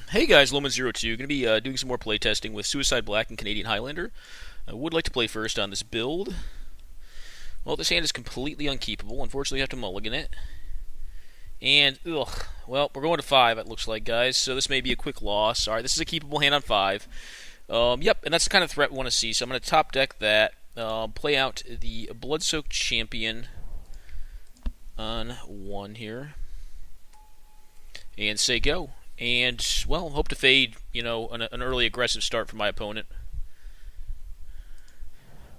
Hey guys, Loman02. Going to be doing some more playtesting with Suicide Black and Canadian Highlander. I would like to play first on this build. Well, this hand is completely unkeepable. Unfortunately, I have to mulligan it. And, ugh, well, we're going to 5, it looks like, guys. So this may be a quick loss. Alright, this is a keepable hand on 5. Yep, and that's the kind of threat we want to see. So I'm going to top deck that. Play out the Blood-Soaked Champion on 1 here. And say go. And, well, hope to fade, an early aggressive start from my opponent.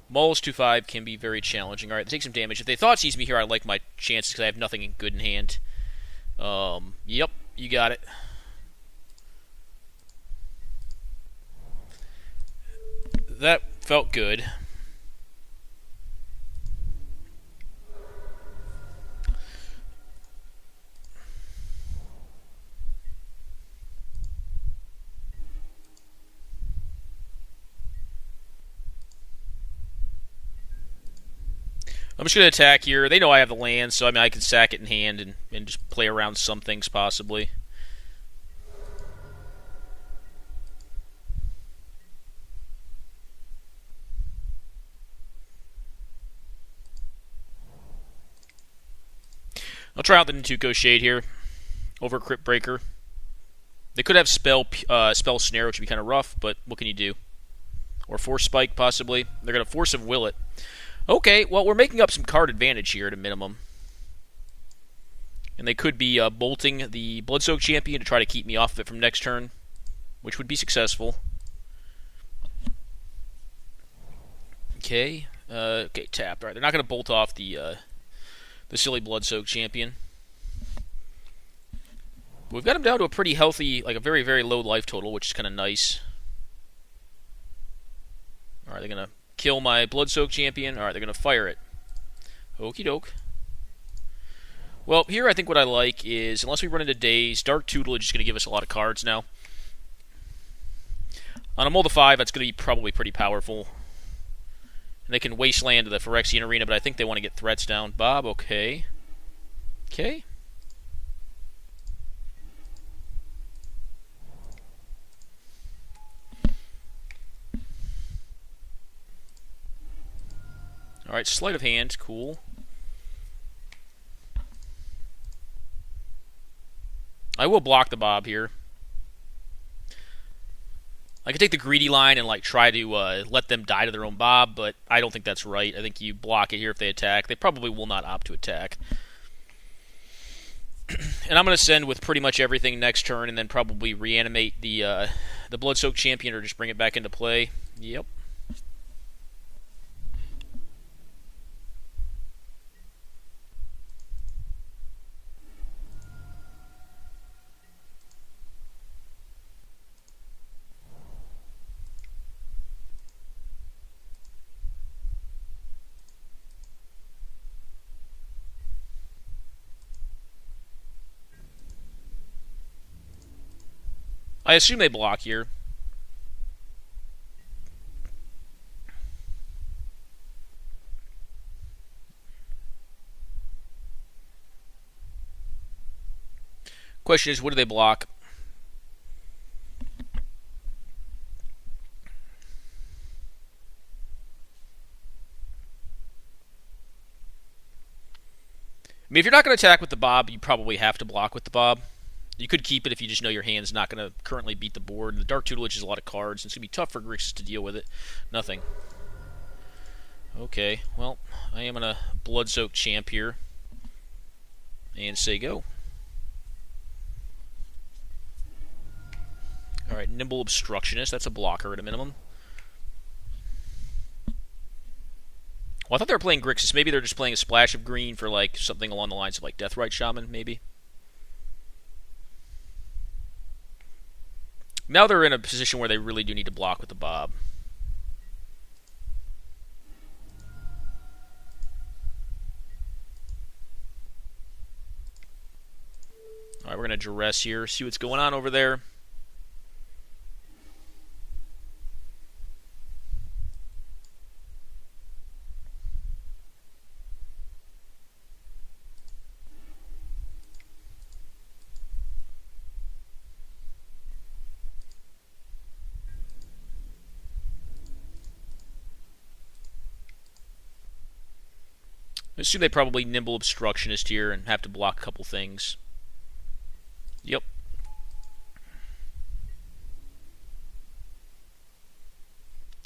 Maul's 2-5 can be very challenging. Alright, take some damage. If they thought sees me here, I like my chances because I have nothing good in hand. Yep, you got it. That felt good. I'm just going to attack here. They know I have the land, so I can sack it in hand and just play around some things possibly. I'll try out the Nintuko Shade here over Crypt Breaker. They could have Spell Snare, which would be kind of rough, but what can you do? Or Force Spike, possibly. They're going to Force of Will it. Okay, well, we're making up some card advantage here at a minimum. And they could be bolting the Blood-Soaked Champion to try to keep me off of it from next turn, which would be successful. Okay, okay, tapped. All right, they're not going to bolt off the silly Blood-Soaked Champion. But we've got him down to a pretty healthy, like a very, very low life total, which is kind of nice. All right, they're going to kill my Blood-Soaked Champion. Alright, they're going to fire it. Okie doke. Well, here I think what I like is, unless we run into Daze, Dark Tutelage is going to give us a lot of cards now. On a Mold of 5, that's going to be probably pretty powerful. And they can Wasteland the Phyrexian Arena, but I think they want to get threats down. Bob, okay. Okay. Alright, Sleight of Hand, cool. I will block the Bob here. I could take the greedy line and try to let them die to their own Bob, but I don't think that's right. I think you block it here if they attack. They probably will not opt to attack. And I'm going to send with pretty much everything next turn and then probably reanimate the Blood-Soaked Champion or just bring it back into play. Yep. I assume they block here. Question is, what do they block? I mean, if you're not going to attack with the Bob, you probably have to block with the Bob. You could keep it if you just know your hand's not going to currently beat the board. The Dark Tutelage is a lot of cards, and it's going to be tough for Grixis to deal with it. Nothing. Okay, well, I am going to Blood-Soaked Champ here. And say go. Alright, Nimble Obstructionist. That's a blocker at a minimum. Well, I thought they were playing Grixis. Maybe they're just playing a splash of green for something along the lines of Deathrite Shaman, maybe. Now they're in a position where they really do need to block with the Bob. Alright, we're going to Duress here, see what's going on over there. I assume they probably nimble obstructionist here and have to block a couple things. Yep.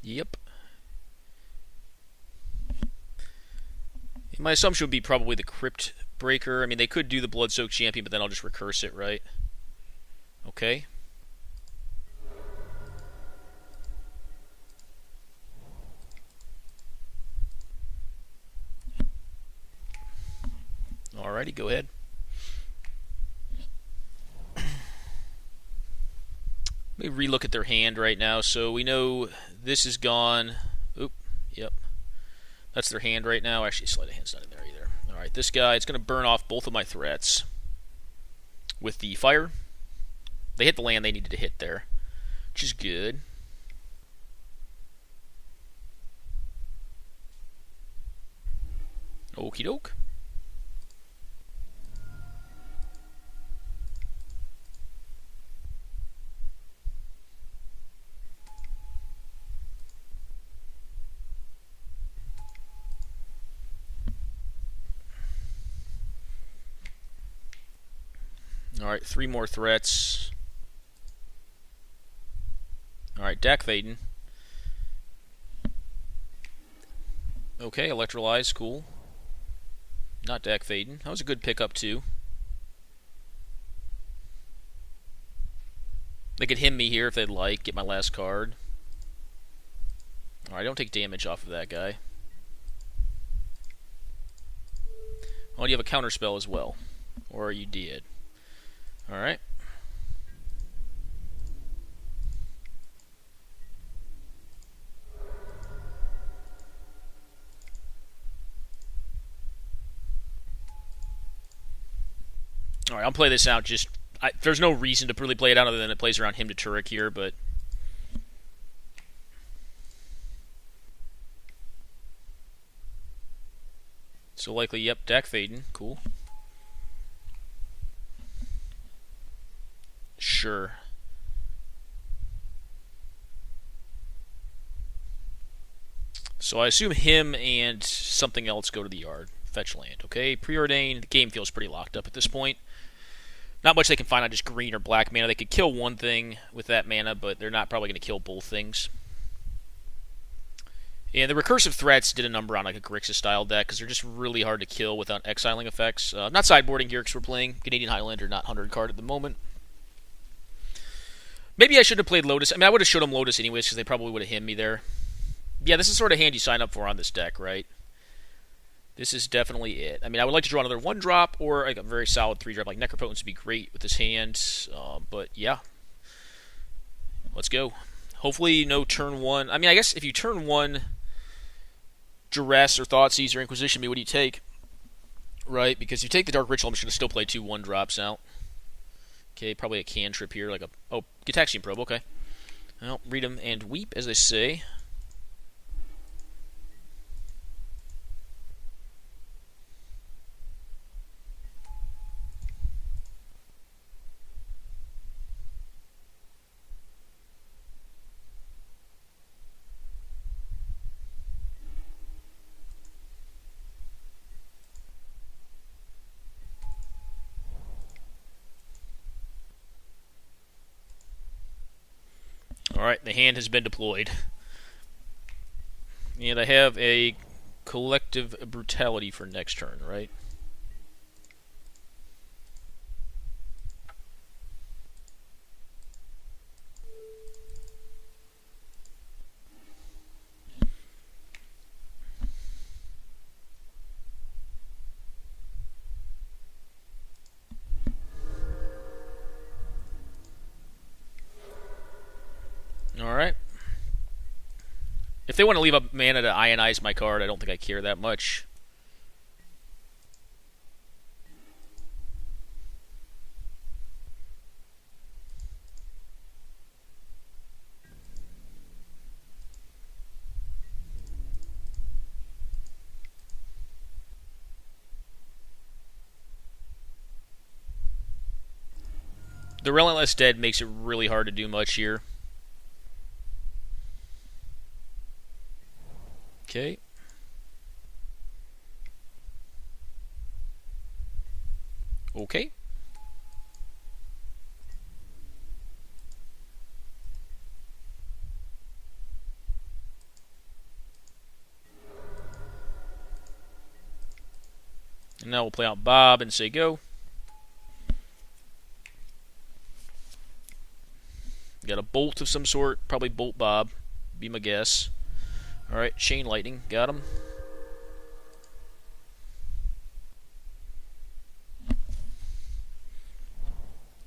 Yep. My assumption would be probably the Crypt Breaker. I mean, they could do the Blood-Soaked Champion, but then I'll just recurse it, right? Okay. Alrighty, go ahead. Let me relook at their hand right now. So we know this is gone. Oop, yep. That's their hand right now. Actually, sleight of hand's not in there either. Alright, this guy, it's going to burn off both of my threats with the fire. They hit the land they needed to hit there, which is good. Okie doke. Alright, 3 more threats. Alright, Dak Vaden. Okay, Electrolyze, cool. Not Dak Vaden. That was a good pickup, too. They could him me here if they'd like, get my last card. Alright, I don't take damage off of that guy. Well, you have a counterspell as well. Or you did. Alright. Alright, I'll play this out just... there's no reason to really play it out other than it plays around him to Turek here, but... So likely, yep, Dak Vaden. Cool. Sure. So I assume him and something else go to the yard. Fetch land. Okay, preordained. The game feels pretty locked up at this point. Not much they can find on just green or black mana. They could kill one thing with that mana, but they're not probably going to kill both things. And the recursive threats did a number on like a Grixis-style deck, because they're just really hard to kill without exiling effects. I'm not sideboarding here because we're playing Canadian Highlander, not 100 card at the moment. Maybe I should have played Lotus. I mean, I would have showed them Lotus anyways, because they probably would have hit me there. Yeah, this is sort of hand you sign up for on this deck, right? This is definitely it. I mean, I would like to draw another 1-drop, or like a very solid 3-drop. Like Necropotence would be great with this hand. But yeah. Let's go. Hopefully no turn 1. I mean, I guess if you turn 1... Duress or Thoughtseize or Inquisition me, what do you take? Right, because if you take the Dark Ritual, I'm just going to still play 2 1-drops out. Okay, probably a cantrip here, like a... Oh, Gitaxian Probe, okay. Well, read them and weep, as they say. Alright, the hand has been deployed. And I have a Collective Brutality for next turn, right? Alright. If they want to leave up mana to ionize my card, I don't think I care that much. The Relentless Dead makes it really hard to do much here. Okay. Okay. And now we'll play out Bob and say go. Got a bolt of some sort, probably Bolt Bob, be my guess. Alright, Chain Lightning, got him.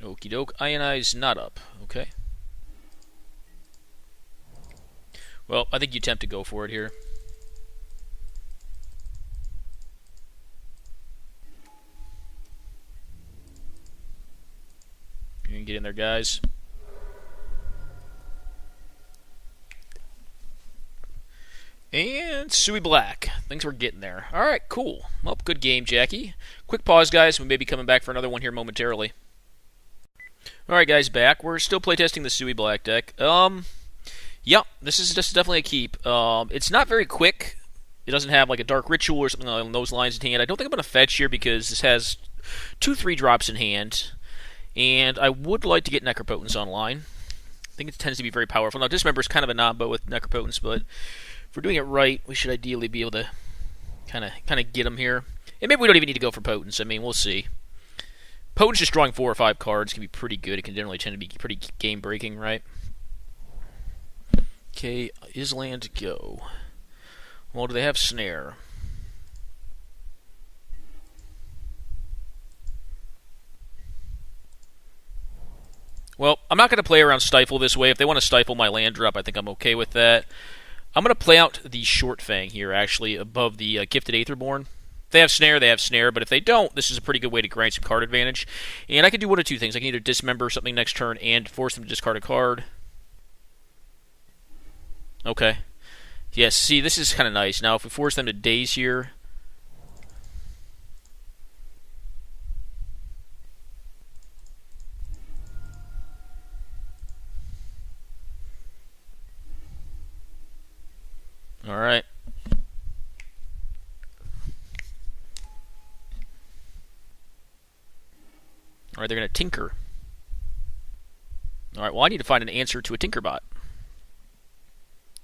Okie doke, Ionize not up, okay. Well, I think you attempt to go for it here. You can get in there, guys. And Suey Black. Things were getting there. Alright, cool. Well, good game, Jackie. Quick pause, guys. We may be coming back for another one here momentarily. Alright, guys, back. We're still playtesting the Suey Black deck. Yeah, this is just definitely a keep. It's not very quick. It doesn't have like a Dark Ritual or something along those lines in hand. I don't think I'm going to fetch here because this has 2 3-drops in hand. And I would like to get Necropotence online. I think it tends to be very powerful. Now, Dismember is kind of a non-bow with Necropotence, but if we're doing it right, we should ideally be able to kind of get them here. And maybe we don't even need to go for Potence. I mean, we'll see. Potence just drawing 4 or 5 cards can be pretty good. It can generally tend to be pretty game-breaking, right? Okay, Island go. Well, do they have Snare? Well, I'm not going to play around Stifle this way. If they want to stifle my land drop, I think I'm okay with that. I'm going to play out the Short Fang here, actually, above the Gifted Aetherborn. If they have Snare, they have Snare, but if they don't, this is a pretty good way to grind some card advantage. And I can do one of 2 things. I can either Dismember something next turn and force them to discard a card. Okay. Yes, see, this is kind of nice. Now, if we force them to Daze here... Alright. Alright, they're going to Tinker. Alright, well, I need to find an answer to a Tinkerbot.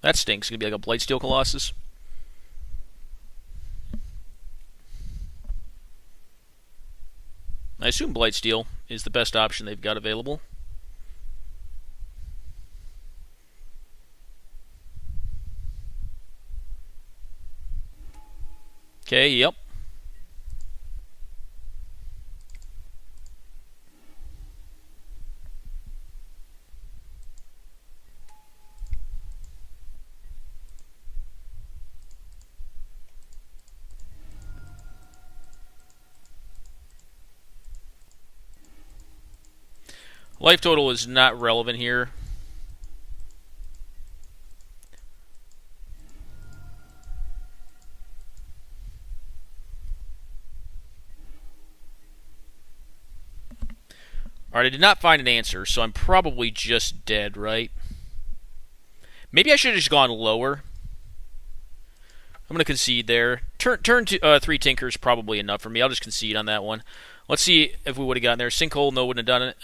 That stinks. It's going to be like a Blightsteel Colossus. I assume Blightsteel is the best option they've got available. Okay, yep. Life total is not relevant here. Alright, I did not find an answer, so I'm probably just dead, right? Maybe I should have just gone lower. I'm going to concede there. Turn to 3 Tinker is probably enough for me. I'll just concede on that one. Let's see if we would have gotten there. Sinkhole, no, wouldn't have done it.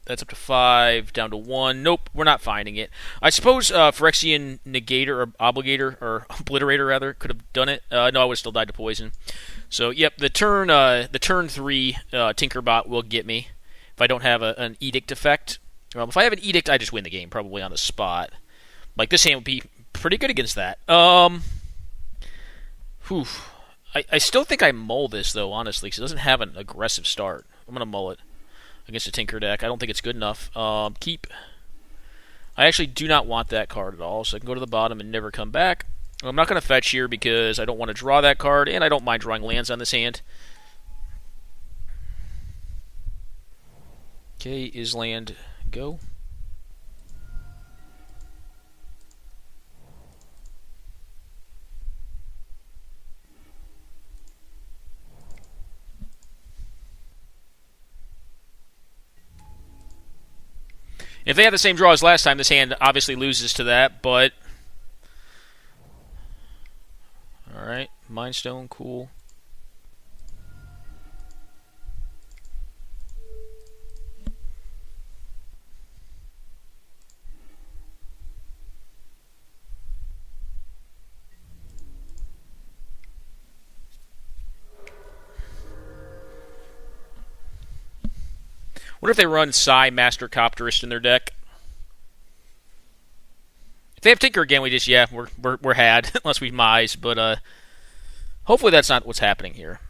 That's up to 5, down to 1. Nope, we're not finding it. I suppose Phyrexian Negator or Obligator, or Obliterator rather, could have done it. No, I would have still died to poison. So, yep, the turn 3 Tinkerbot will get me if I don't have an Edict effect. Well, if I have an Edict, I just win the game, probably on the spot. Like, this hand would be pretty good against that. Whew. I still think I mull this, though, honestly, because it doesn't have an aggressive start. I'm going to mull it against a Tinker deck. I don't think it's good enough. Keep. I actually do not want that card at all, so I can go to the bottom and never come back. I'm not going to fetch here because I don't want to draw that card, and I don't mind drawing lands on this hand. Okay, Island go. If they have the same draw as last time, this hand obviously loses to that, but... Alright, Mind Stone, cool. Wonder if they run Psy Master Copterist in their deck. If they have Tinker again, we just we're had unless we Mize. But hopefully that's not what's happening here.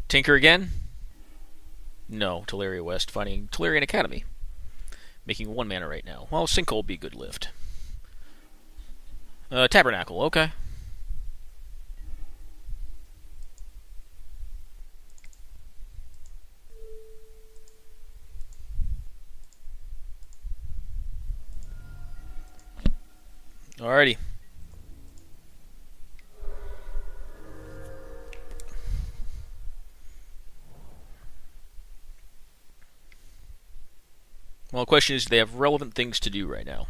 Tinker again? No, Teleria West, finding Telerian Academy. Making 1 mana right now. Well, Sinkhole would be a good lift. Tabernacle, okay. Alrighty. Well, the question is, do they have relevant things to do right now?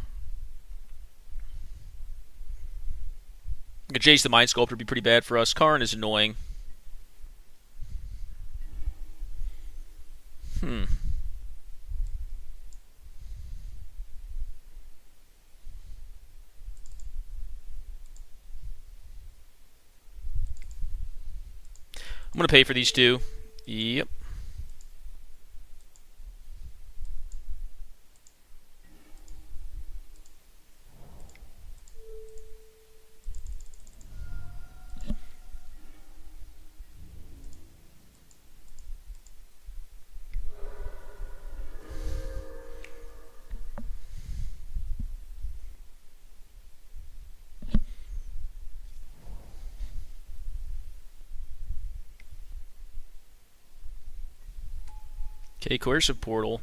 Jace the Mind Sculptor would be pretty bad for us. Karn is annoying. I'm going to pay for these two. Yep. Okay, Coercive Portal.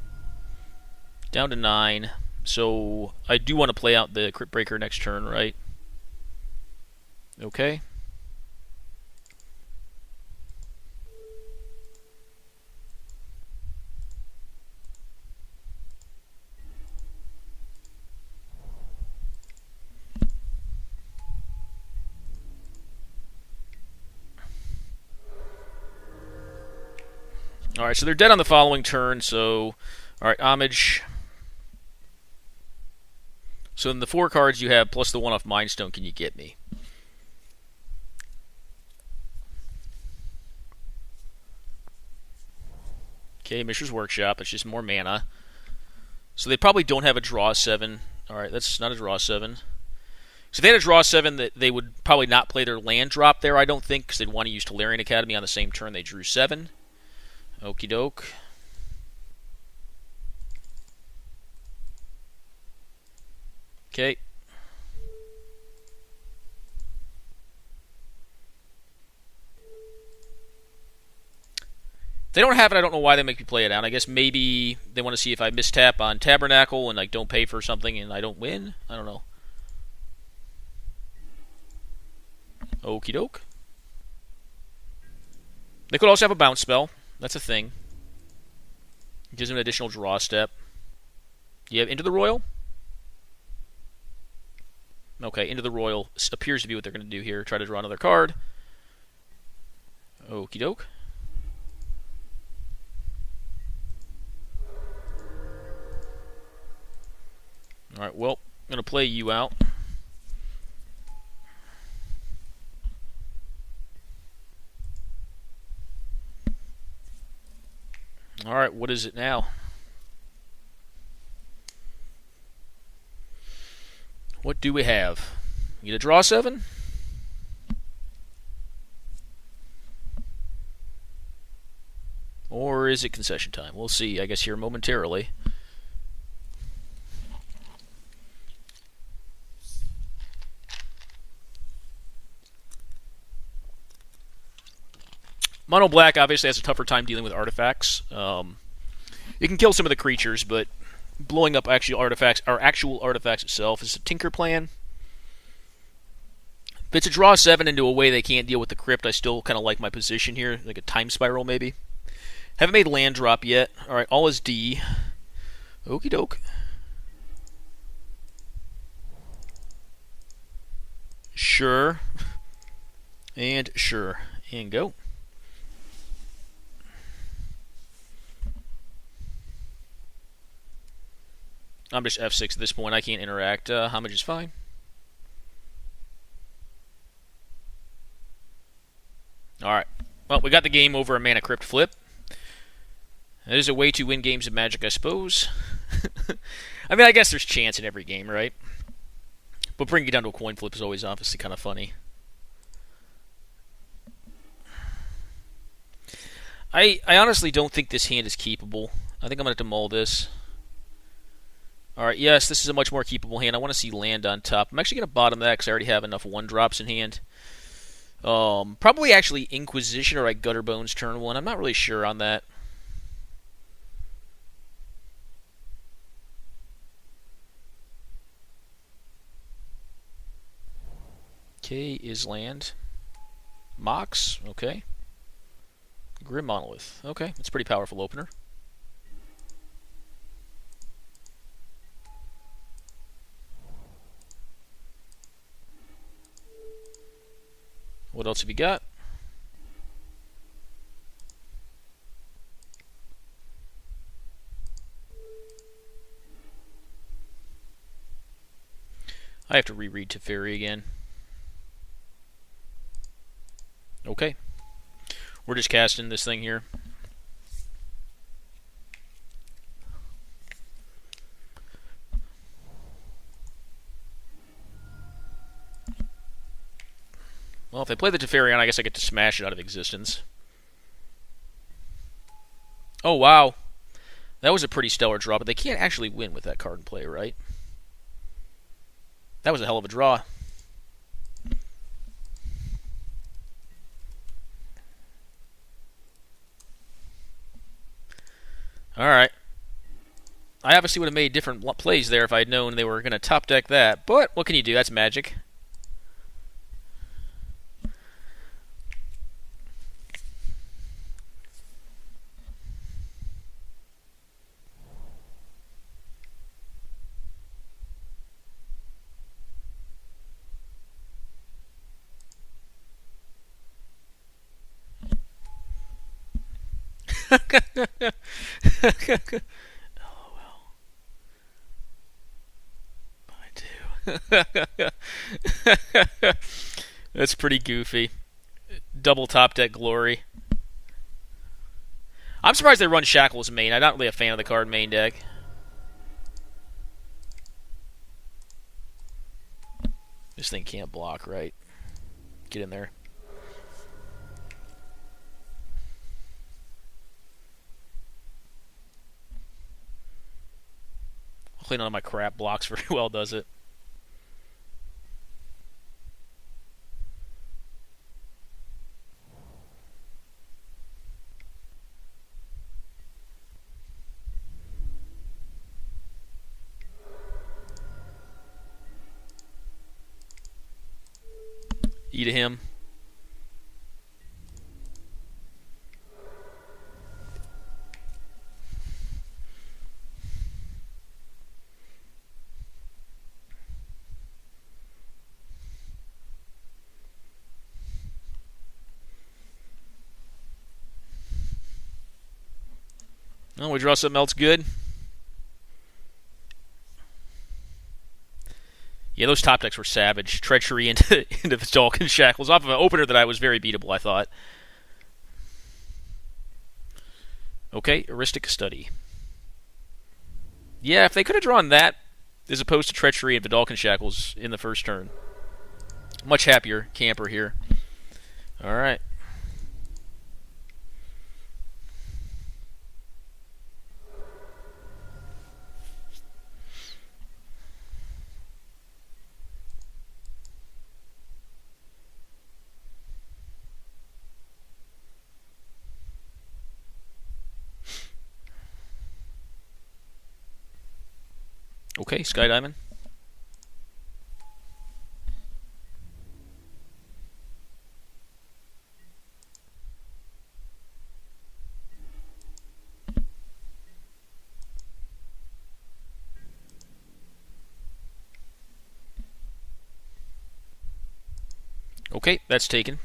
Down to 9. So I do want to play out the Crypt Breaker next turn, right? Okay. Alright, so they're dead on the following turn, so... Alright, Homage. So in the 4 cards you have, plus the 1 off Mind Stone, can you get me? Okay, Mishra's Workshop, it's just more mana. So they probably don't have a draw 7. Alright, that's not a draw 7. So if they had a draw 7, they would probably not play their land drop there, I don't think, because they'd want to use Telerian Academy on the same turn they drew 7. Okie doke. Okay. If they don't have it, I don't know why they make me play it out. I guess maybe they want to see if I mistap on Tabernacle and like don't pay for something and I don't win. I don't know. Okie doke. They could also have a bounce spell. That's a thing. It gives them an additional draw step. You have Into the Royal? Okay, Into the Royal appears to be what they're going to do here. Try to draw another card. Okie doke. Alright, well, I'm going to play you out. Alright, what is it now? What do we have? You get a draw 7? Or is it concession time? We'll see, I guess, here momentarily. Mono Black obviously has a tougher time dealing with artifacts. It can kill some of the creatures, but blowing up actual artifacts itself is a tinker plan. If it's a draw 7 into a way they can't deal with the crypt, I still kind of like my position here, like a time spiral maybe. Haven't made land drop yet. Alright, all is D. Okie doke. Sure. And sure. And go. I'm just F6 at this point. I can't interact. Homage is fine. Alright. Well, we got the game over a Mana Crypt flip. That is a way to win games of Magic, I suppose. I mean, I guess there's chance in every game, right? But bringing it down to a coin flip is always obviously kind of funny. I honestly don't think this hand is keepable. I think I'm going to have to mull this. Alright, yes, this is a much more keepable hand. I want to see land on top. I'm actually going to bottom that because I already have enough 1-drops in hand. Probably actually Inquisition or Gutter Bones turn 1. I'm not really sure on that. Okay, is land. Mox, okay. Grim Monolith, okay. That's a pretty powerful opener. What else have you got? I have to reread Teferi again. Okay. We're just casting this thing here. Well, if they play the Teferi on, I guess I get to smash it out of existence. Oh, wow. That was a pretty stellar draw, but they can't actually win with that card in play, right? That was a hell of a draw. Alright. I obviously would have made different plays there if I had known they were going to top deck that, but what can you do? That's Magic. That's pretty goofy. Double top deck glory. I'm surprised they run Shackles main. I'm not really a fan of the card main deck. This thing can't block, right? Get in there. Hopefully none of my crap blocks very well, does it? Eat a him. Oh, we draw something else good. Yeah, those top decks were savage. Treachery into the Dalkin Shackles off of an opener that I was very beatable, I thought. Okay, Heuristic Study. Yeah, if they could have drawn that as opposed to Treachery and Vidalcan Shackles in the first turn. Much happier camper here. Alright. Okay, Sky Diamond. Okay, that's taken.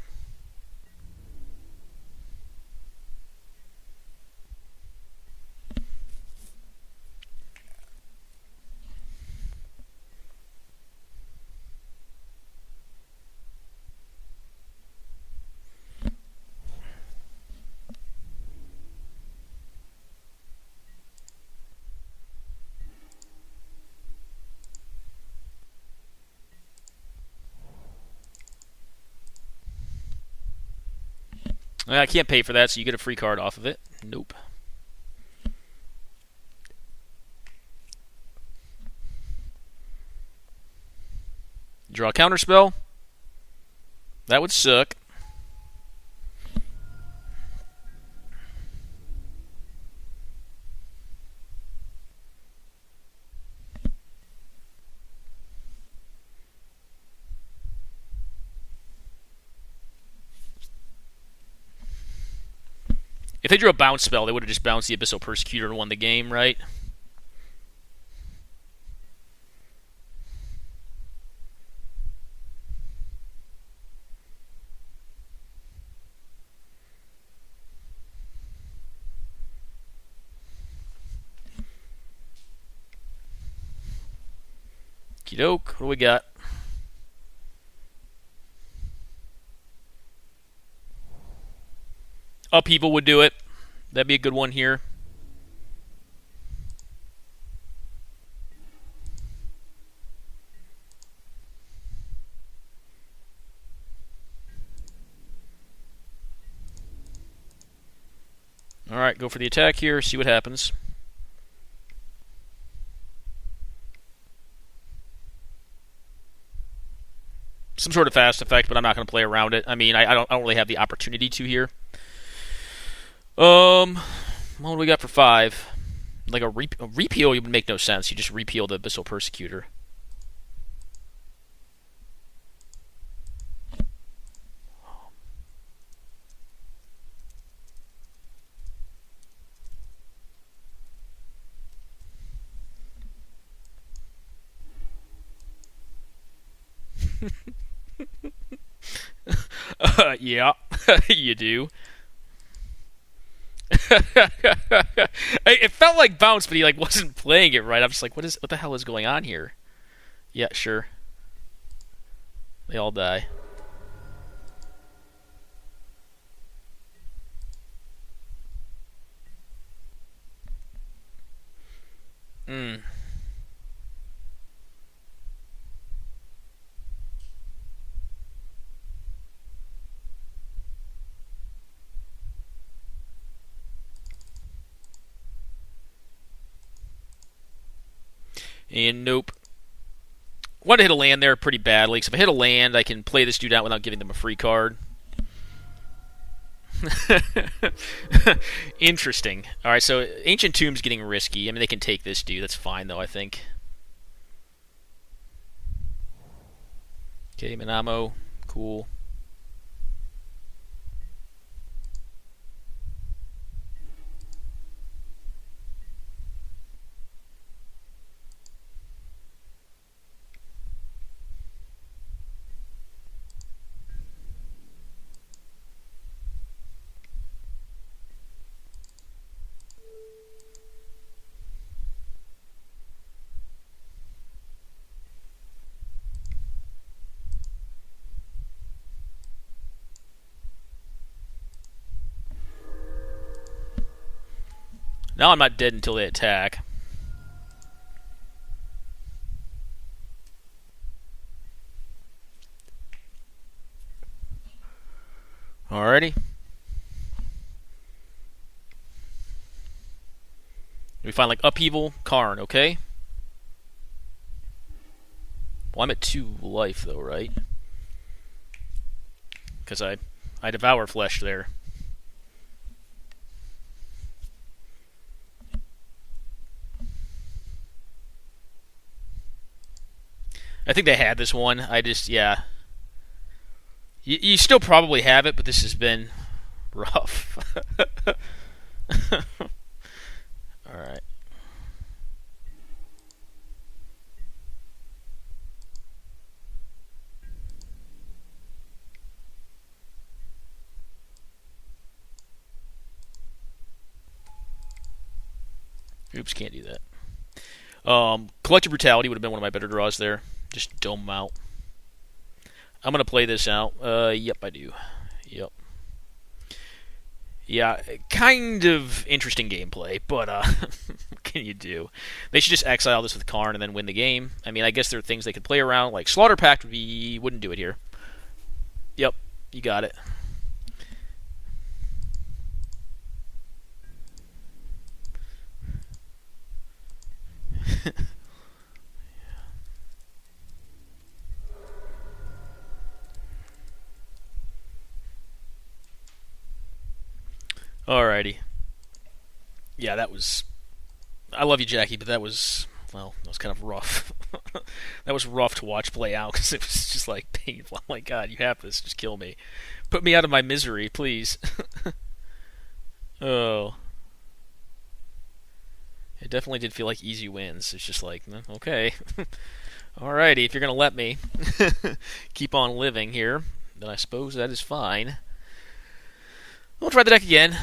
I can't pay for that, so you get a free card off of it. Nope. Draw a counterspell. That would suck. If they drew a bounce spell, they would have just bounced the Abyssal Persecutor and won the game, right? Okey-doke. What do we got? Upheaval would do it. That'd be a good one here. Alright, go for the attack here, see what happens. Some sort of fast effect, but I'm not going to play around it. I mean, I don't really have the opportunity to here. What do we got for 5? Like a repeal would make no sense. You just repeal the Abyssal Persecutor. Yeah, you do. It felt like bounce, but he like wasn't playing it right. I'm just like, what the hell is going on here? Yeah, sure. They all die. Hmm. And nope. Want to hit a land there pretty badly, because if I hit a land, I can play this dude out without giving them a free card. Interesting. Alright, so Ancient Tomb's getting risky. I mean, they can take this dude. That's fine, though, I think. Okay, Minamo. Cool. Now I'm not dead until they attack. Alrighty. We find like Upheaval, Karn, okay? Well, I'm at 2 life though, right? Because I devour flesh there. I think they had this one. Yeah. You still probably have it, but this has been rough. Alright. Oops, can't do that. Collective Brutality would have been one of my better draws there. Just dome them out. I'm going to play this out. Yep, I do. Yep. Yeah, kind of interesting gameplay, but what can you do? They should just exile this with Karn and then win the game. I mean, I guess there are things they could play around, like Slaughter Pact wouldn't do it here. Yep, you got it. Alrighty. Yeah, that was. I love you, Jackie, but that was. Well, that was kind of rough. That was rough to watch play out because it was just like painful. Oh my god, you have this. Just kill me. Put me out of my misery, please. Oh. It definitely did feel like easy wins. It's just like, okay. Alrighty, if you're going to let me keep on living here, then I suppose that is fine. We'll try the deck again.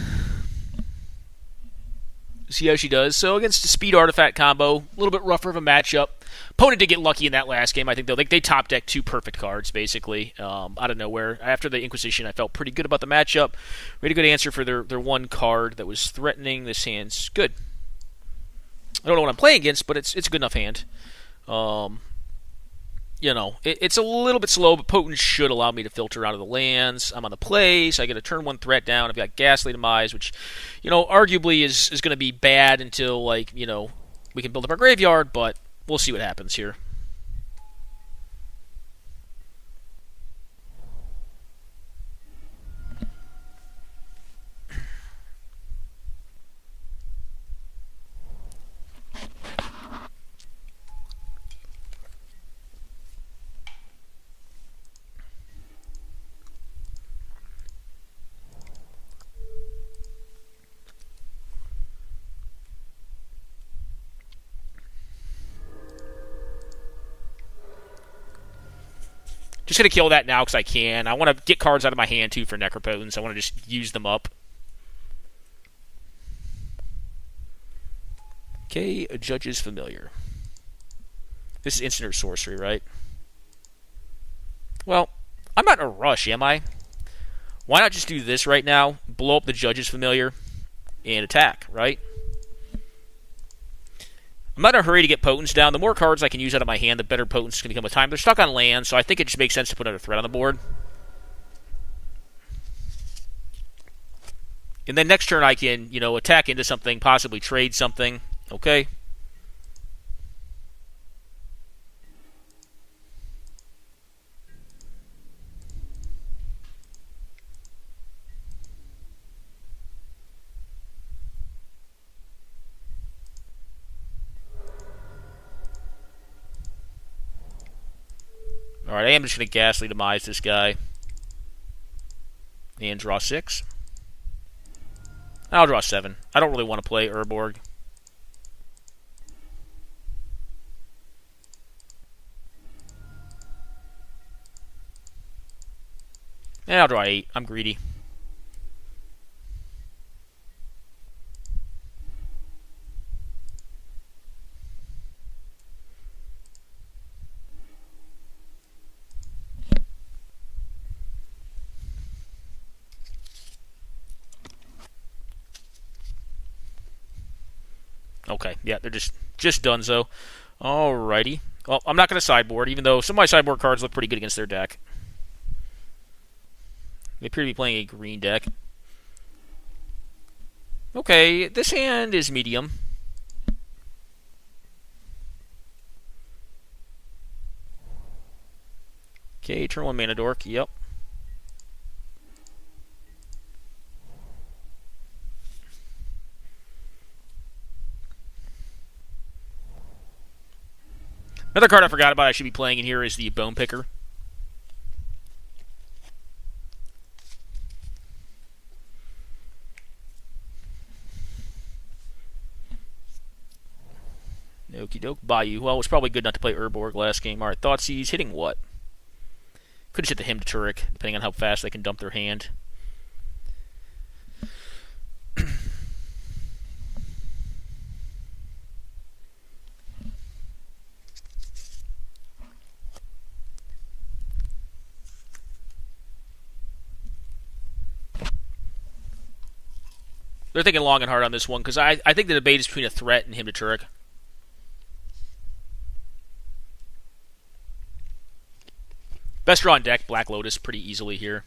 See how she does. So against the speed artifact combo, a little bit rougher of a matchup. Opponent did get lucky in that last game, I think, though. They top decked two perfect cards, basically, out of nowhere. After the Inquisition, I felt pretty good about the matchup. We had a good answer for their one card that was threatening. This hand's good. I don't know what I'm playing against, but it's a good enough hand. It's a little bit slow, but Potent should allow me to filter out of the lands. I'm on the play, so I get a turn 1 threat down. I've got Ghastly Demise, which, arguably is going to be bad until, we can build up our graveyard, but we'll see what happens here. Just going to kill that now because I can. I want to get cards out of my hand, too, for Necropotence. I want to just use them up. Okay, a Judge's Familiar. This is instant or sorcery, right? Well, I'm not in a rush, am I? Why not just do this right now, blow up the Judge's Familiar, and attack, right? I'm not in a hurry to get Potence down. The more cards I can use out of my hand, the better Potence is going to become with time. They're stuck on land, so I think it just makes sense to put another threat on the board. And then next turn I can, attack into something, possibly trade something. Okay? Alright, I am just going to Ghastly Demise this guy. And draw 6. I'll draw 7. I don't really want to play Urborg. And I'll draw 8. I'm greedy. Okay, yeah, they're just donezo. Alrighty. Well, I'm not going to sideboard, even though some of my sideboard cards look pretty good against their deck. They appear to be playing a green deck. Okay, this hand is medium. Okay, turn 1 mana dork, yep. Another card I forgot about I should be playing in here is the Bone Picker. Okie doke, Bayou. Well, it was probably good not to play Urborg last game. Alright, Thoughtseize, hitting what? Could have hit the Hymn to Turek, depending on how fast they can dump their hand. They're thinking long and hard on this one, because I think the debate is between a threat and Hymn to Turek. Best draw on deck, Black Lotus, pretty easily here.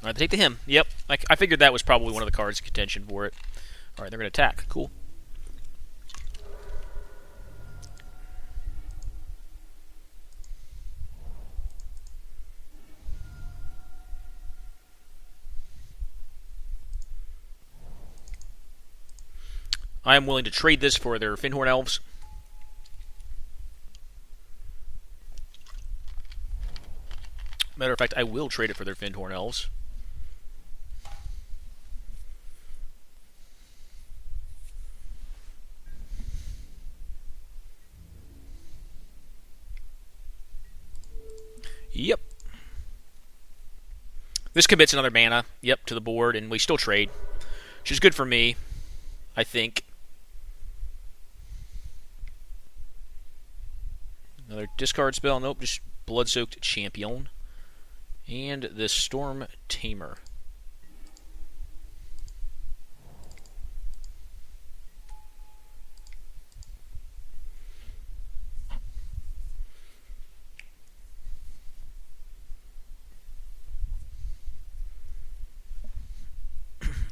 Alright, they take the Hymn. Yep, I figured that was probably one of the cards in contention for it. Alright, they're going to attack. Cool. I am willing to trade this for their Fyndhorn Elves. Matter of fact, I will trade it for their Fyndhorn Elves. Yep. This commits another mana, yep, to the board, and we still trade, which is good for me, I think. Another discard spell, nope, just Blood-Soaked Champion. And the Storm Tamer.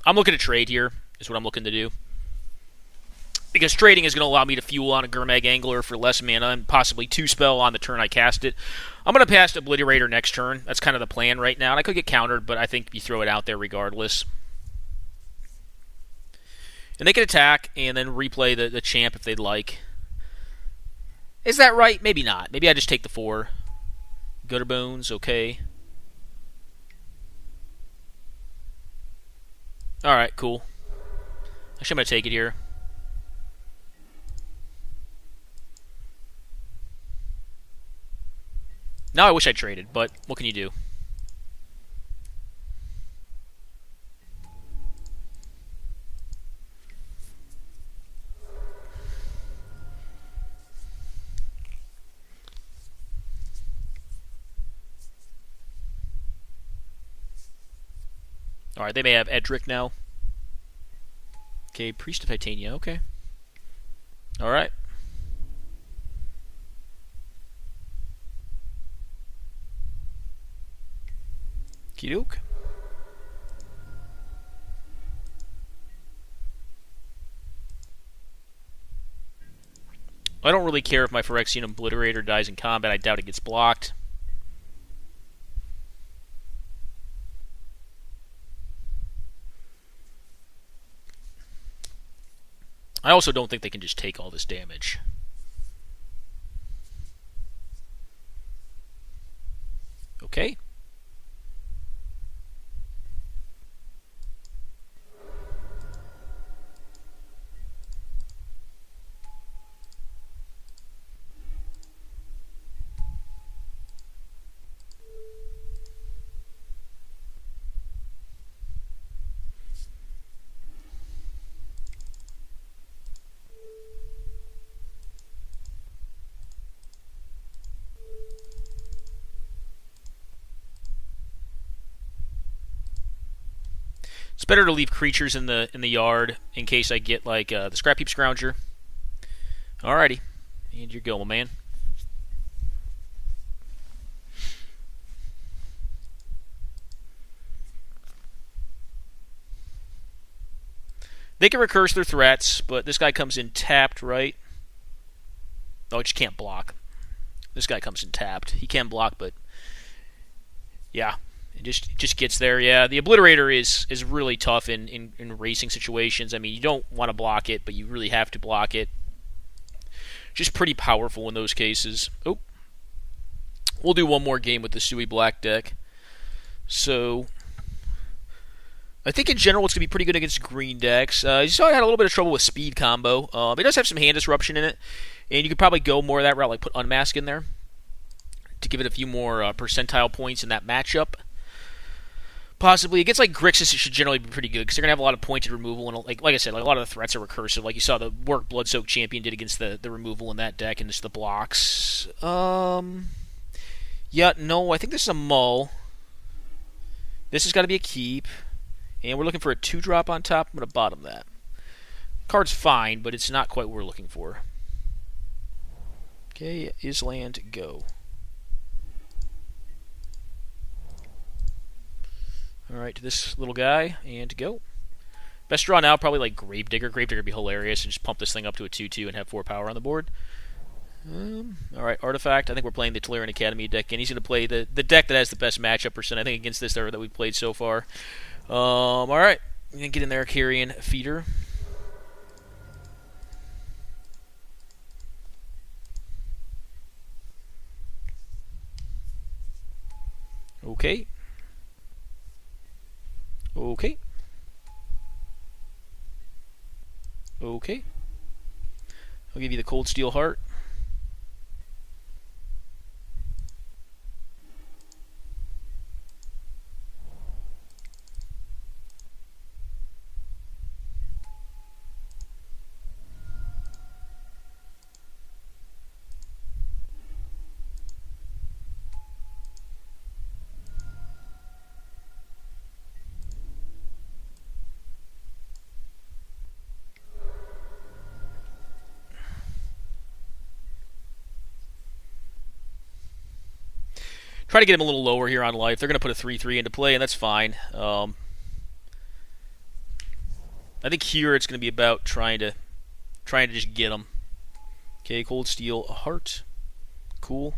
I'm looking to trade here, is what I'm looking to do. Because trading is going to allow me to fuel on a Gurmag Angler for less mana and possibly 2-spell on the turn I cast it. I'm going to pass Obliterator next turn. That's kind of the plan right now. And I could get countered, but I think you throw it out there regardless. And they can attack and then replay the champ if they'd like. Is that right? Maybe not. Maybe I just take the 4. Gutter Bones, okay. Alright, cool. Actually, I'm going to take it here. Now I wish I traded, but what can you do? Alright, they may have Edric now. Okay, Priest of Titania, okay. Alright. Kidook. I don't really care if my Phyrexian Obliterator dies in combat. I doubt it gets blocked. I also don't think they can just take all this damage. Okay. It's better to leave creatures in the yard in case I get like the Scrap Heap Scrounger. Alrighty, and you're going, man. They can recurse their threats, but this guy comes in tapped, right? Oh, he just can't block. This guy comes in tapped. He can block, but yeah. It just gets there, yeah. The Obliterator is really tough in racing situations. I mean, you don't want to block it, but you really have to block it. Just pretty powerful in those cases. Oh. We'll do one more game with the Sui Black deck. So, I think in general it's going to be pretty good against green decks. You saw I had a little bit of trouble with speed combo. It does have some hand disruption in it, and you could probably go more of that route, like put Unmask in there to give it a few more percentile points in that matchup. Possibly. Against like Grixis, it should generally be pretty good because they're going to have a lot of pointed removal. And like I said, like a lot of the threats are recursive. Like you saw the work Blood-Soaked Champion did against the removal in that deck and just the blocks. Yeah, no, I think this is a mull. This has got to be a keep. And we're looking for a 2-drop on top. I'm going to bottom that. Card's fine, but it's not quite what we're looking for. Okay, Island, go. Alright, to this little guy, and go. Best draw now, probably like Gravedigger. Gravedigger would be hilarious, and just pump this thing up to a 2-2 and have 4 power on the board. Alright, Artifact. I think we're playing the Tolarian Academy deck, and he's going to play the deck that has the best matchup percent, I think, against this that we've played so far. Alright, I'm going to get in there, Carrion Feeder. Okay. Okay. Okay. I'll give you the cold steel heart. Try to get him a little lower here on life. They're going to put a 3/3 into play, and that's fine. I think here it's going to be about trying to just get him. Okay, cold steel, a heart. Cool.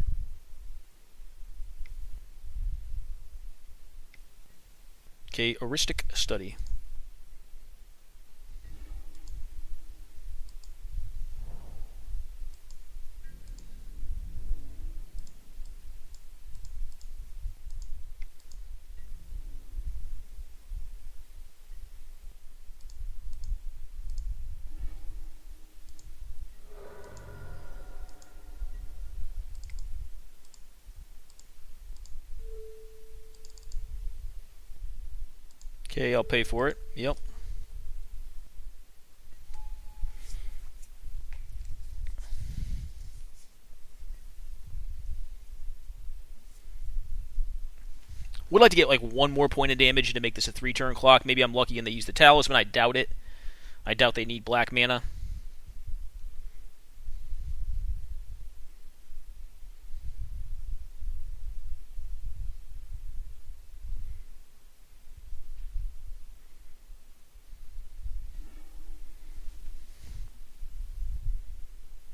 Okay, heuristic study. Okay, I'll pay for it. Yep. Would like to get like one more point of damage to make this a 3-turn clock. Maybe I'm lucky and they use the talisman. I doubt it. I doubt they need black mana.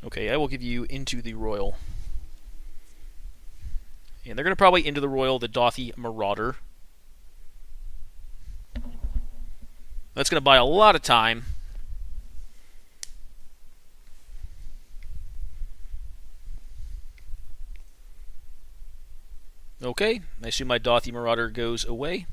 Okay, I will give you Into the Royal. And they're going to probably Into the Royal the Dothy Marauder. That's going to buy a lot of time. Okay, I assume my Dothy Marauder goes away.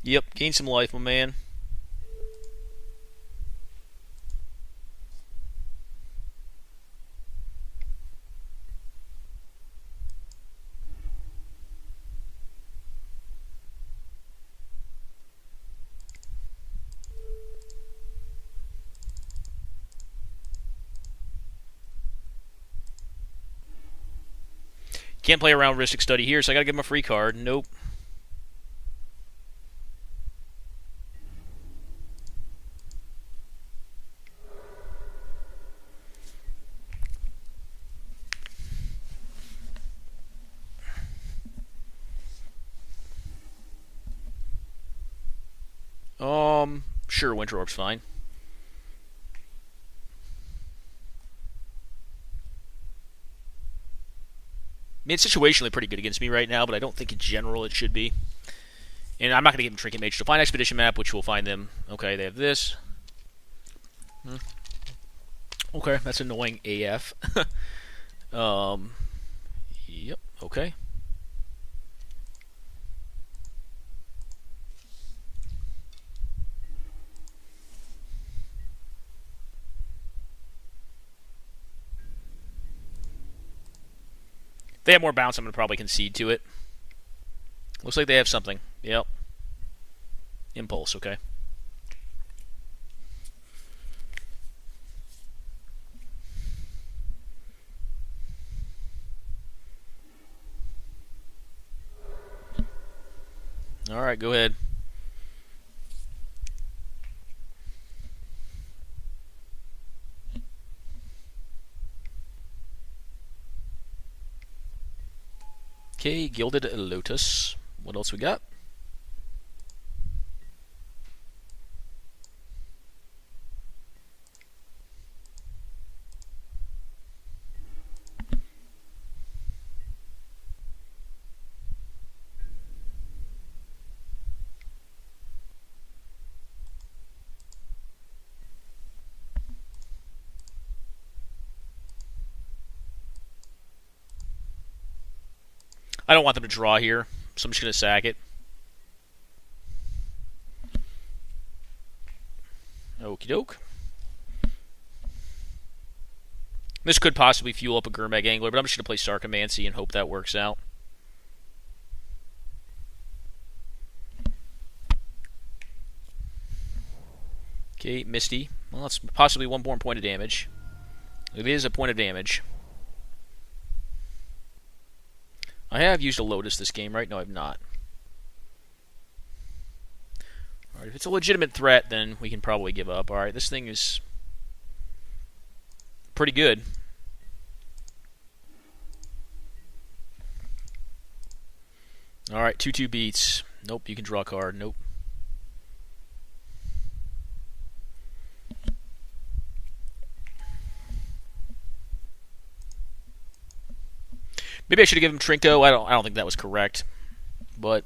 Yep, gain some life, my man. Can't play around Heuristic Study here, so I gotta give him a free card. Nope. Sure, Winter Orb's fine. I mean, it's situationally pretty good against me right now, but I don't think in general it should be. And I'm not going to give them Trinket Mage. So find Expedition Map, which will find them. Okay, they have this. Okay, that's annoying AF. Yep, okay. If they have more bounce, I'm going to probably concede to it. Looks like they have something. Yep. Impulse, okay. Alright, go ahead. Okay, Gilded Lotus. What else we got? I don't want them to draw here, so I'm just going to sack it. Okie doke. This could possibly fuel up a Gurmag Angler, but I'm just going to play Sarcomancy and hope that works out. Okay, Misty. Well, that's possibly one more point of damage. It is a point of damage. I have used a Lotus this game, right? No, I've not. Alright, if it's a legitimate threat, then we can probably give up. Alright, this thing is pretty good. Alright, 2-2 beats. Nope, you can draw a card. Nope. Maybe I should have given him Trinko. I don't think that was correct. But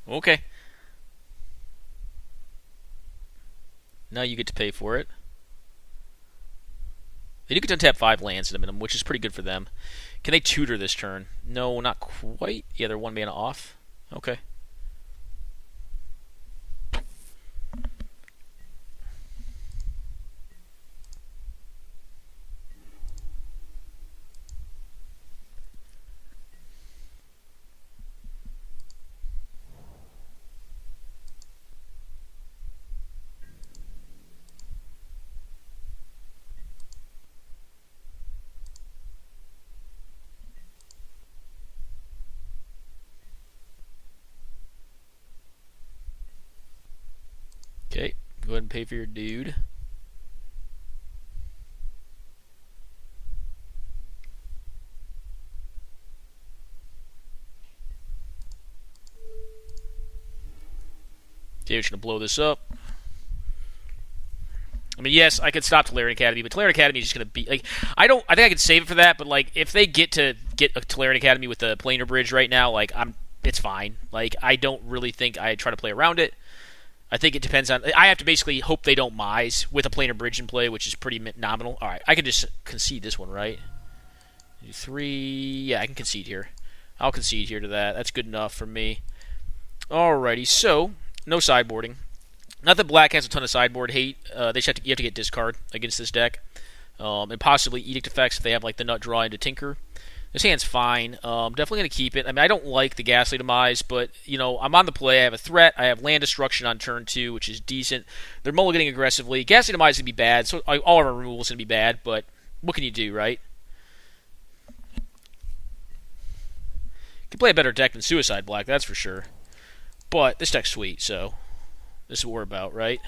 okay. Now you get to pay for it. They do get to untap 5 lands at a minimum, which is pretty good for them. Can they tutor this turn? No, not quite. Yeah, they're 1 mana off. Okay. Okay, go ahead and pay for your dude. Okay, we're just gonna blow this up. I mean, yes, I could stop Tolarian Academy, but Tolarian Academy is just gonna be like I think I could save it for that, but like if they get a Tolarian Academy with the Planar Bridge right now, like it's fine. Like I don't really think I try to play around it. I think it depends on. I have to basically hope they don't Mise with a Planar Bridge in play, which is pretty nominal. All right, I can just concede this one, right? 3. Yeah, I can concede here. I'll concede here to that. That's good enough for me. Alrighty, so no sideboarding. Not that Black has a ton of sideboard hate. You have to get discard against this deck, and possibly Edict effects if they have like the Nut Draw into Tinker. This hand's fine. Definitely going to keep it. I mean, I don't like the Ghastly Demise, but, you know, I'm on the play. I have a threat. I have land destruction on turn 2, which is decent. They're mulliganing aggressively. Ghastly Demise is going to be bad, so all of our removal is going to be bad, but what can you do, right? You can play a better deck than Suicide Black, that's for sure. But this deck's sweet, so this is what we're about, right?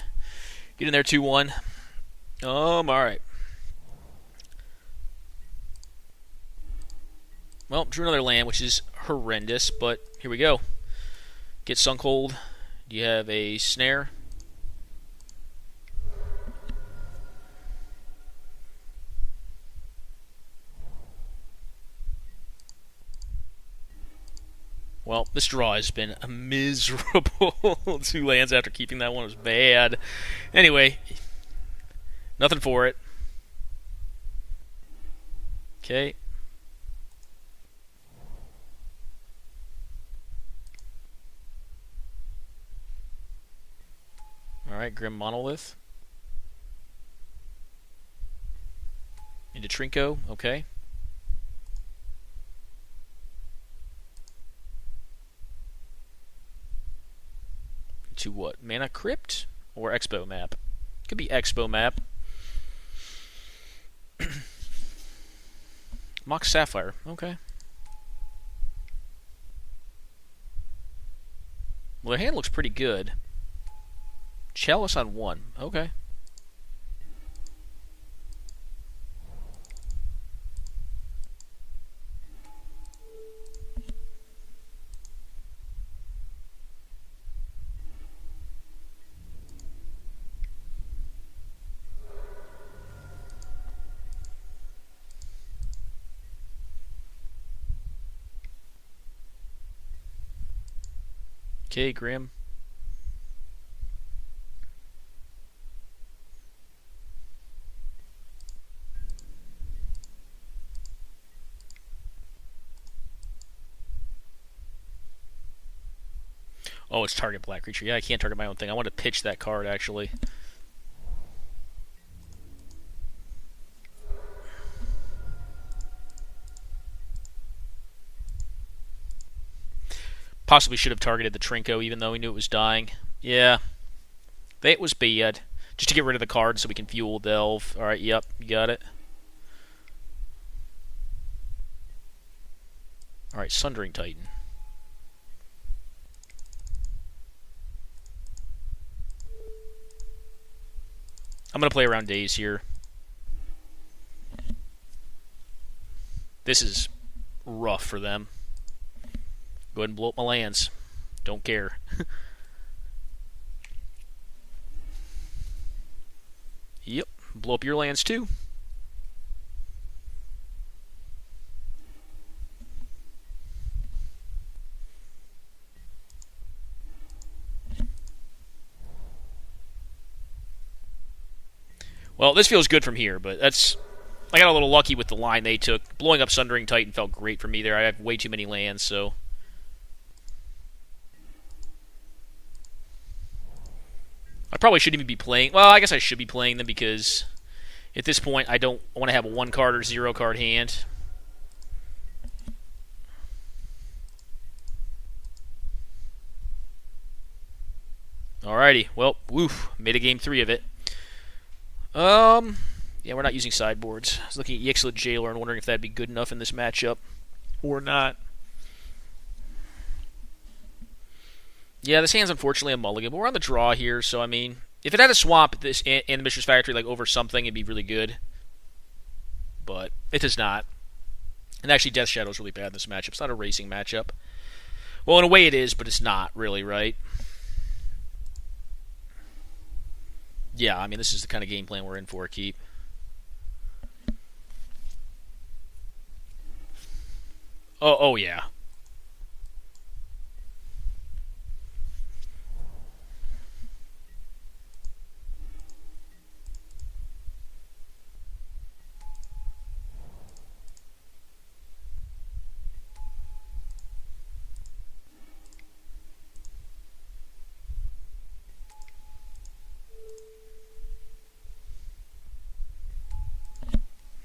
Get in there 2-1. Alright. Well, drew another land, which is horrendous, but here we go. Get Sunkhold. Do you have a Snare? Well, this draw has been a miserable 2 lands after keeping that one. It was bad. Anyway, nothing for it. Okay. Alright, Grim Monolith. Into Trinko, okay. To what? Mana Crypt? Or Expo Map? Could be Expo Map. Mox Sapphire. Okay. Well, their hand looks pretty good. Chalice on 1. Okay. Okay, Grim. Oh, it's target black creature. Yeah, I can't target my own thing. I want to pitch that card, actually. Possibly should have targeted the Trinco, even though he knew it was dying. Yeah. That was bad. Just to get rid of the card so we can fuel Delve. Alright, yep, you got it. Alright, Sundering Titan. I'm going to play around days here. This is rough for them. Go ahead and blow up my lands. Don't care. Yep, blow up your lands too. Well, this feels good from here, but that's... I got a little lucky with the line they took. Blowing up Sundering Titan felt great for me there. I have way too many lands, so... I probably shouldn't even be playing... Well, I guess I should be playing them because... At this point, I want to have a 1-card or 0-card hand. Alrighty, well, woof, made a game 3 of it. Yeah, we're not using sideboards. I was looking at Yixlet Jailer and wondering if that'd be good enough in this matchup or not. Yeah, this hand's unfortunately a mulligan, but we're on the draw here, so I mean, if it had a swamp this and the Mishra's Factory like over something, it'd be really good. But it does not. And actually, Death Shadow's really bad in this matchup. It's not a racing matchup. Well, in a way it is, but it's not really, right? Yeah, I mean, this is the kind of game plan we're in for a keep. Oh yeah.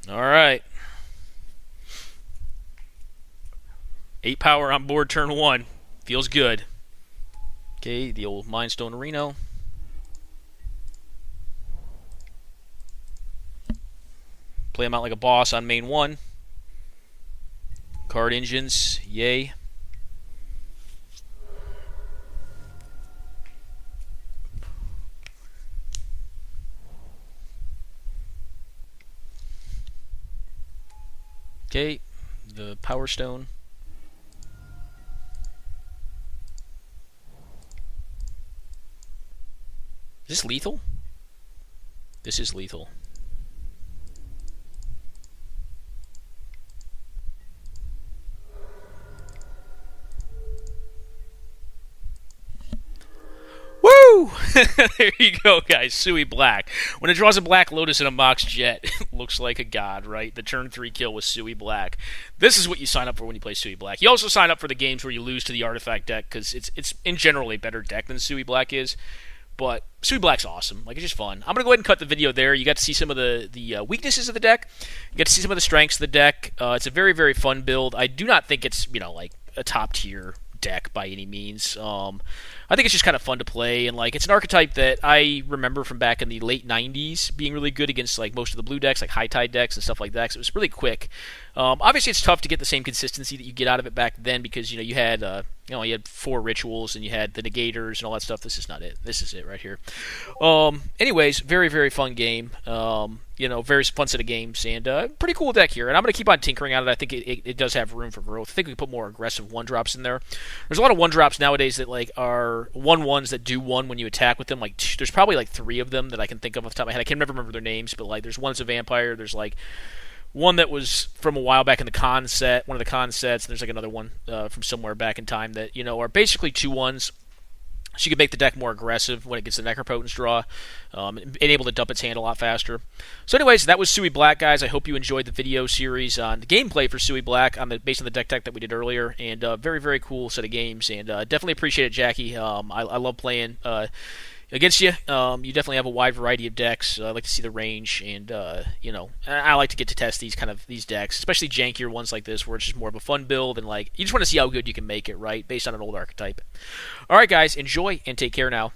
All right. 8 power on board turn 1. Feels good. Okay, the old Mindstone Reno. Play him out like a boss on main 1. Card engines, yay. Okay, the Power Stone. Is this lethal? This is lethal. Woo! There you go, guys. Sui Black. When it draws a Black Lotus and a Mox Jet, it looks like a god, right? The turn 3 kill was Sui Black. This is what you sign up for when you play Sui Black. You also sign up for the games where you lose to the Artifact deck, because it's in general a better deck than Sui Black is. But Sui Black's awesome. Like, it's just fun. I'm going to go ahead and cut the video there. You got to see some of the weaknesses of the deck. You got to see some of the strengths of the deck. It's a very, very fun build. I do not think it's, like a top-tier deck by any means. I I think it's just kind of fun to play, and like it's an archetype that I remember from back in the late '90s being really good against like most of the blue decks, like high tide decks and stuff like that. So it was really quick. Obviously, it's tough to get the same consistency that you get out of it back then because you had you had 4 rituals and you had the negators and all that stuff. This is not it. This is it right here. Anyways, very very fun game. Very fun set of games and pretty cool deck here. And I'm going to keep on tinkering on it. I think it does have room for growth. I think we can put more aggressive 1-drops in there. There's a lot of 1-drops nowadays that like are 1/1s that do 1 when you attack with them. Like there's probably like 3 of them that I can think of off the top of my head. I can never remember their names, but like there's one that's a vampire. There's like one that was from a while back in the con set, one of the con sets. And there's like another one from somewhere back in time that are basically 2/1s. So you can make the deck more aggressive when it gets the Necropotence draw, and able to dump its hand a lot faster. So anyways, that was Suey Black, guys. I hope you enjoyed the video series on the gameplay for Suey Black based on the deck tech that we did earlier. And very, very cool set of games. And definitely appreciate it, Jackie. I love playing against you. You definitely have a wide variety of decks. I like to see the range, and I like to get to test these decks, especially jankier ones like this, where it's just more of a fun build, and like you just want to see how good you can make it, right, based on an old archetype. All right, guys, enjoy and take care now.